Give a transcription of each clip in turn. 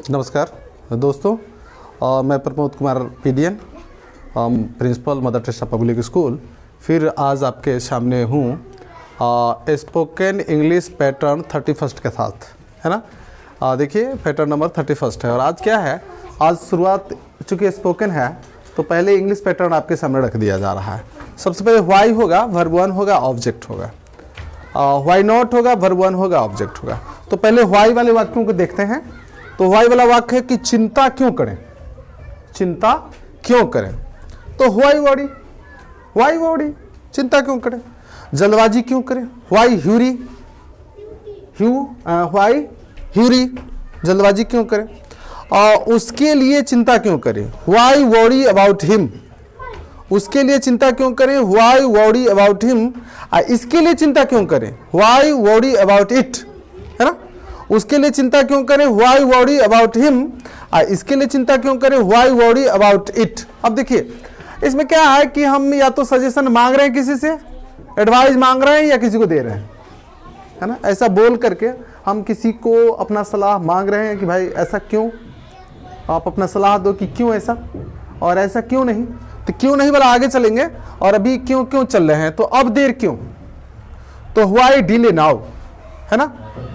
नमस्कार दोस्तों, मैं Pramod Kumar PDN, principal Mother Teresa public school, फिर आज आपके सामने हूँ स्पोकन इंग्लिश पैटर्न 31 के साथ, है ना। देखिए पैटर्न नंबर 31 है और आज क्या है, आज शुरुआत चूँकि स्पोकन है तो पहले इंग्लिश पैटर्न आपके सामने रख दिया जा रहा है। सबसे पहले वाई होगा, वर्ब वन होगा, ऑब्जेक्ट होगा, वाई नॉट होगा, वर्ब वन होगा, ऑब्जेक्ट होगा। तो पहले वाई वाले वाक्यों को देखते हैं। तो वाई वाला वाक्य है कि चिंता क्यों करें, चिंता क्यों करें। तो वाई वॉरी चिंता क्यों करें। जल्दबाजी क्यों करें, वाई ह्यूरी, वाई ह्यूरी जल्दबाजी क्यों करें। और उसके लिए चिंता क्यों करें, वाई वॉरी अबाउट हिम, उसके लिए चिंता क्यों करें, वाई वॉरी अबाउट हिम। इसके लिए चिंता क्यों करें, वाई वॉरी अबाउट इट, है ना। उसके लिए चिंता क्यों करें, वाई वॉरी अबाउट हिम। इसके लिए चिंता क्यों करें, वाई वॉरी अबाउट इट। अब देखिए इसमें क्या है कि हम या तो सजेशन मांग रहे हैं, किसी से एडवाइस मांग रहे हैं, या किसी को दे रहे हैं, है ना। ऐसा बोल करके हम किसी को अपना सलाह मांग रहे हैं कि भाई ऐसा क्यों, आप अपना सलाह दो कि क्यों ऐसा और ऐसा क्यों नहीं। तो क्यों नहीं वाला आगे चलेंगे, और अभी क्यों क्यों चल रहे हैं। तो अब देर क्यों, तो व्हाई डिले नाउ, है ना।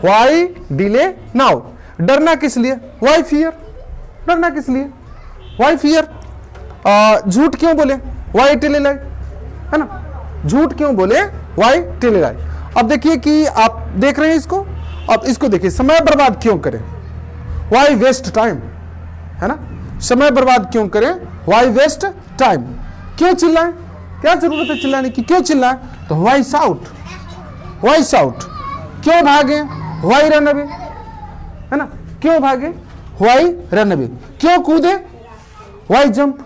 व्हाई डिले नाउ, डरना किस लिए, व्हाई फियर, डरना किस लिए, व्हाई फियर। झूठ क्यों बोले, व्हाई टेल लाई, है ना। झूठ क्यों बोले, व्हाई टेल लाई। अब देखिए कि आप देख रहे हैं इसको, अब इसको देखिए, समय बर्बाद क्यों करें, व्हाई वेस्ट टाइम, है ना। समय बर्बाद क्यों करें, व्हाई वेस्ट टाइम। क्यों चिल्लाएं, क्या जरूरत है चिल्लाने की, क्यों चिल्लाएं, तो व्हाई शाउट, व्हाई शाउट। क्यों भागे, व्हाई रन अवे, है ना। क्यों भागे, व्हाई रन अवे। क्यों कूदे, व्हाई जंप,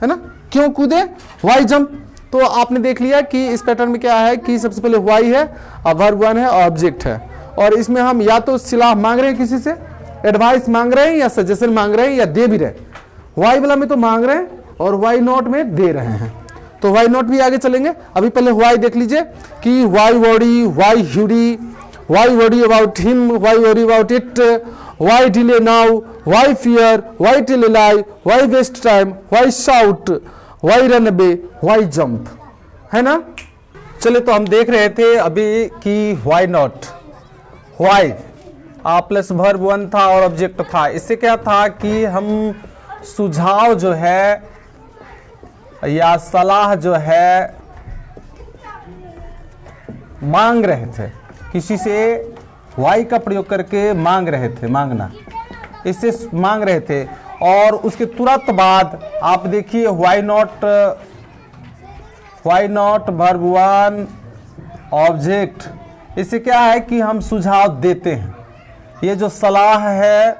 है ना। क्यों कूदे, व्हाई जंप। तो आपने देख लिया कि इस पैटर्न में क्या है कि सबसे पहले व्हाई है, वर्ब वन है, ऑब्जेक्ट है। और इसमें हम या तो सलाह मांग रहे हैं, किसी से एडवाइस मांग रहे हैं, या सजेशन मांग रहे हैं, या दे भी रहे हैं। वाई वाला में तो मांग रहे हैं और वाई नॉट में दे रहे हैं। तो वाई नॉट भी आगे चलेंगे। अभी पहले वाई देख लीजिए कि why worry, why hurry, why worry about him, why worry about it, why delay now, why fear, why tell lie, why waste time, why shout, why run away, why jump, है ना। चलिए तो हम देख रहे थे अभी कि why not, why plus verb one था और ऑब्जेक्ट था। इससे क्या था कि हम सुझाव जो है या सलाह जो है मांग रहे थे, किसी से वाई का प्रयोग करके मांग रहे थे, मांगना, इससे मांग रहे थे। और उसके तुरंत बाद आप देखिए why not, verb one, object. इससे क्या है कि हम सुझाव देते हैं। ये जो सलाह है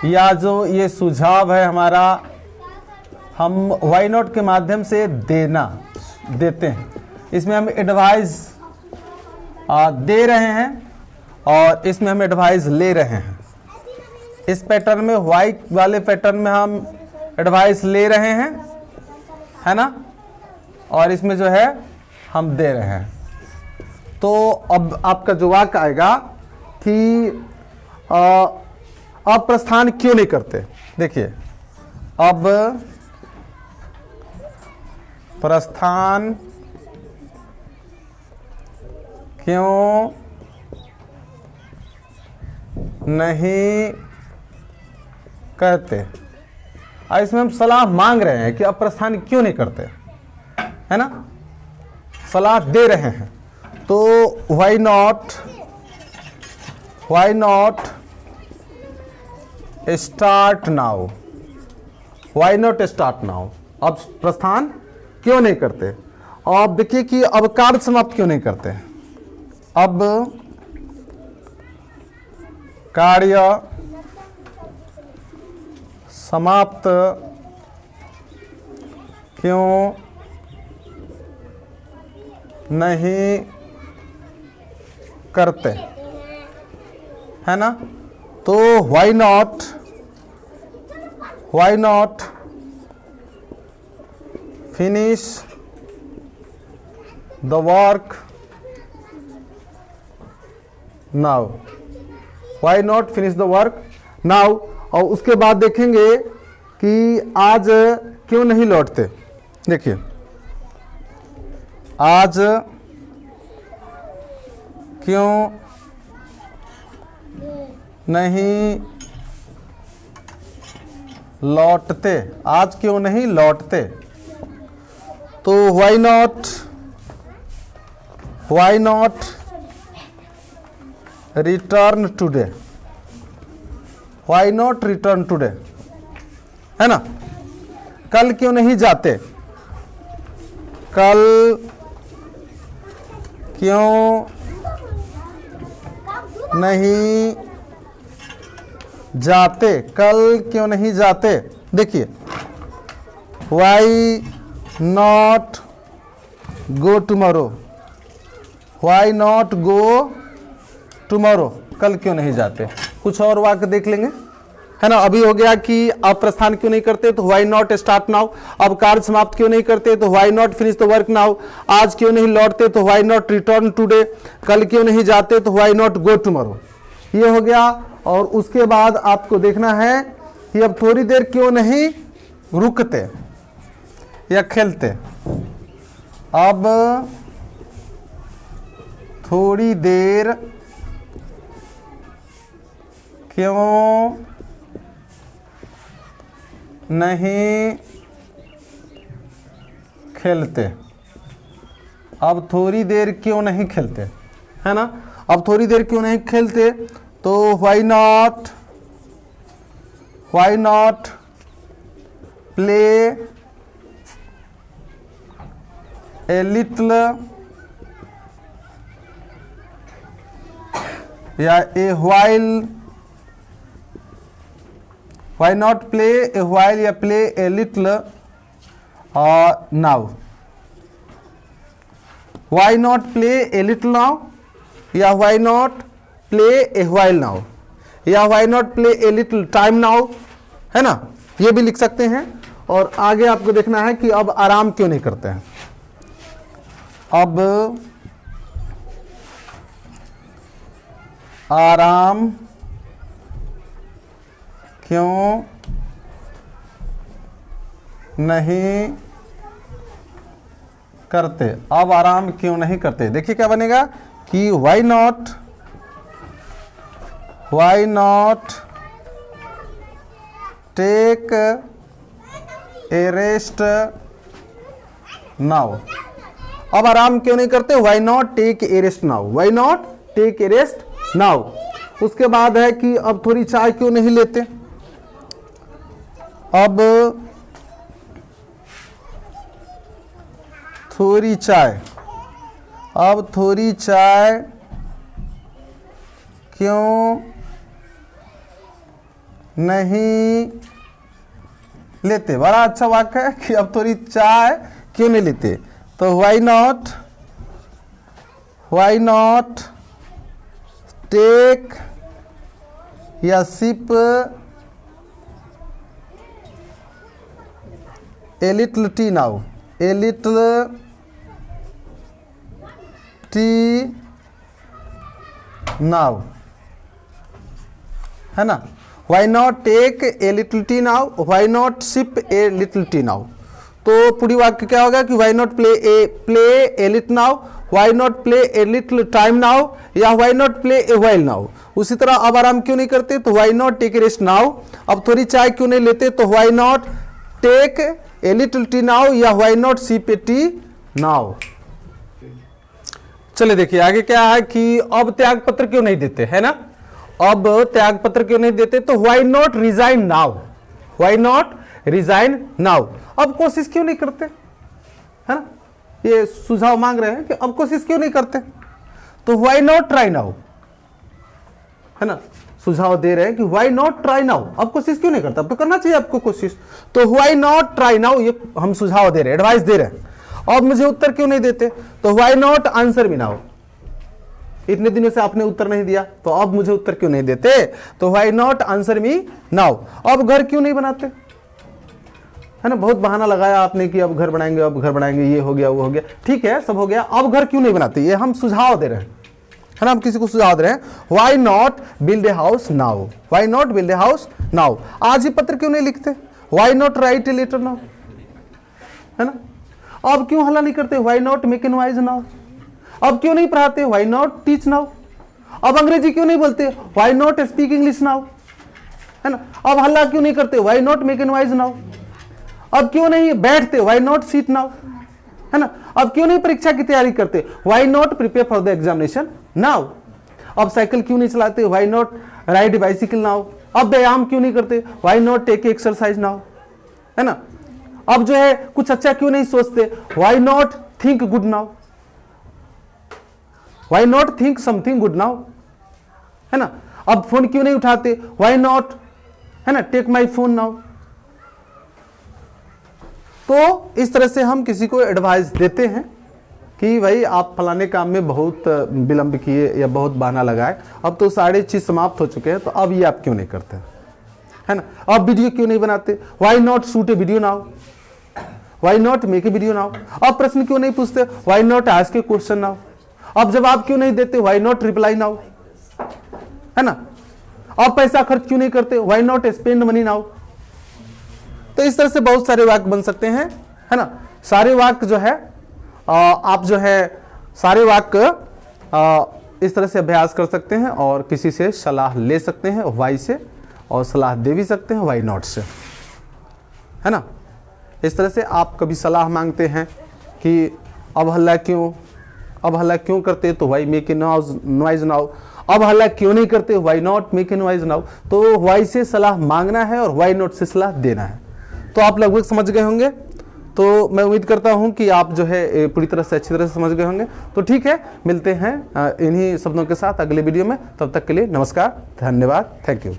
या जो ये सुझाव है हमारा, हम वाई नॉट के माध्यम से देते हैं। इसमें हम एडवाइस दे रहे हैं और इसमें हम एडवाइस ले रहे हैं। इस पैटर्न में, वाई वाले पैटर्न में हम एडवाइस ले रहे हैं, है ना, और इसमें जो है हम दे रहे हैं। तो अब आपका जो वाक्य आएगा कि अब प्रस्थान क्यों नहीं करते। देखिए अब प्रस्थान क्यों नहीं करते। इसमें हम सलाह मांग रहे हैं कि अब प्रस्थान क्यों नहीं करते, है ना, सलाह दे रहे हैं। तो why not start now, why not start now. अब प्रस्थान क्यों नहीं करते। अब देखिए कि अब कार्य समाप्त क्यों नहीं करते। अब कार्य समाप्त क्यों नहीं करते, है ना। तो why not finish the work now, why not finish the work now. और उसके बाद देखेंगे कि आज क्यों नहीं लौटते। देखिए आज क्यों नहीं लौटते, आज क्यों नहीं लौटते। तो why not return today, why not return today, है ना। कल क्यों नहीं जाते, कल क्यों नहीं जाते, कल क्यों नहीं जाते। देखिए why not go tomorrow, why not go tomorrow, कल क्यों नहीं जाते। कुछ और वाक्य देख लेंगे, है ना। अभी हो गया कि आप प्रस्थान क्यों नहीं करते, तो व्हाई नॉट स्टार्ट नाउ। अब कार्य समाप्त क्यों नहीं करते, तो why not finish the work now. आज क्यों नहीं लौटते, तो व्हाई नॉट रिटर्न टुडे। कल क्यों नहीं जाते, तो व्हाई नॉट गो टुमारो। ये हो गया। और उसके बाद आपको देखना है कि अब थोड़ी देर क्यों नहीं रुकते या खेलते। अब थोड़ी देर क्यों नहीं खेलते, अब थोड़ी देर क्यों नहीं खेलते, है ना। अब थोड़ी देर क्यों नहीं खेलते, तो why not play a little या a while, why not play a while या play a little now. Why not play a little now या why not play a while now या why not play a little time now, है ना। ये भी लिख सकते हैं। और आगे आपको देखना है कि अब आराम क्यों नहीं करते हैं। अब आराम क्यों नहीं करते, अब आराम क्यों नहीं करते। देखिए क्या बनेगा कि why not take a rest now. अब आराम क्यों नहीं करते, why not take a rest now, why not take a rest now. उसके बाद है कि अब थोड़ी चाय क्यों नहीं लेते। अब थोड़ी चाय, अब थोड़ी चाय क्यों नहीं लेते। बड़ा अच्छा वाक्य है कि अब थोड़ी चाय क्यों नहीं लेते। तो व्हाई नॉट टेक या sip a little tea now, a little tea now, है ना। Why not take a little tea now, why not sip a little tea now. तो पूरी वाक्य क्या होगा कि why not play a little now, why not play a little time now या why not play a while now. उसी तरह अब आराम क्यों नहीं करते, तो why not take a rest now. अब थोड़ी चाय क्यों नहीं लेते, तो why not take a little tea now या why not sip a tea now. चलिए देखिए आगे क्या है कि अब त्याग पत्र क्यों नहीं देते, है ना। अब त्याग पत्र क्यों नहीं देते, तो why not resign now, why not resign now. अब कोशिश क्यों नहीं करते, है ना। ये सुझाव मांग रहे हैं कि अब कोशिश क्यों नहीं करते, तो व्हाई नॉट ट्राई नाउ, है ना। सुझाव दे रहे हैं कि व्हाई नॉट ट्राई नाउ, अब कोशिश क्यों नहीं करता, अब तो करना चाहिए आपको कोशिश। तो व्हाई नॉट ट्राई नाउ, ये हम सुझाव दे रहे हैं, एडवाइस दे रहे हैं। अब मुझे उत्तर क्यों नहीं देते, तो why not answer me now. इतने दिनों से आपने उत्तर नहीं दिया, तो अब मुझे उत्तर क्यों नहीं देते, तो why not answer me now. अब घर क्यों नहीं बनाते, है ना। बहुत बहाना लगाया आपने कि अब घर बनाएंगे, अब घर बनाएंगे, ये हो गया वो हो गया, ठीक है सब हो गया। अब घर क्यों नहीं बनाते, ये हम सुझाव दे रहे हैं, है ना, हम किसी को सुझाव दे रहे हैं, why not build a house now, why not build a house now, आज ही पत्र क्यों नहीं लिखते, why not write a letter now, है ना, अब क्यों हल्ला नहीं करते, why not make a noise now, अब क्यों नहीं पढ़ाते, व्हाई नॉट टीच नाउ, अब अंग्रेजी क्यों नहीं बोलते, why not speak English now, है ना, अब हल्ला क्यों नहीं करते, why not make a noise now, अब क्यों नहीं बैठते, व्हाई नॉट सीट नाउ, है ना, अब क्यों नहीं परीक्षा की तैयारी करते, why not prepare for the examination now, अब साइकिल क्यों नहीं चलाते, why not ride bicycle now, अब व्यायाम क्यों नहीं करते, why not take exercise now, है ना, अब जो है कुछ अच्छा क्यों नहीं सोचते, why not think good now, why not think something good now, है ना, अब फोन क्यों नहीं उठाते, व्हाई नॉट, है ना, टेक माई फोन नाउ। तो इस तरह से हम किसी को एडवाइस देते हैं कि भाई आप फलाने काम में बहुत विलंब किए या बहुत बहाना लगाए, अब तो सारे चीज समाप्त हो चुके हैं, तो अब ये आप क्यों नहीं करते, है ना, अब वीडियो क्यों नहीं बनाते, why not shoot A video now, why not make A video now, अब प्रश्न क्यों नहीं पूछते, why not ask A question now, अब जवाब क्यों नहीं देते, व्हाई नॉट रिप्लाई नाउ, है ना, अब पैसा खर्च क्यों नहीं करते, why not spend money now. तो इस तरह से बहुत सारे वाक्य बन सकते हैं, है ना, सारे वाक्य जो है आप जो है सारे वाक्य इस तरह से अभ्यास कर सकते हैं और किसी से सलाह ले सकते हैं व्हाई से, और सलाह दे भी सकते हैं व्हाई नॉट से, है ना। इस तरह से आप कभी सलाह मांगते हैं कि अब हल्ला क्यों करते, तो why make a noise now, अब हल्ला क्यों नहीं करते, why not make a noise now. तो व्हाई से सलाह मांगना है और व्हाई नॉट से सलाह देना है। तो आप लगभग समझ गए होंगे, तो मैं उम्मीद करता हूं कि आप जो है पूरी तरह से अच्छी तरह से समझ गए होंगे। तो ठीक है, मिलते हैं इन्हीं शब्दों के साथ अगले वीडियो में, तब तक के लिए नमस्कार, धन्यवाद, थैंक यू।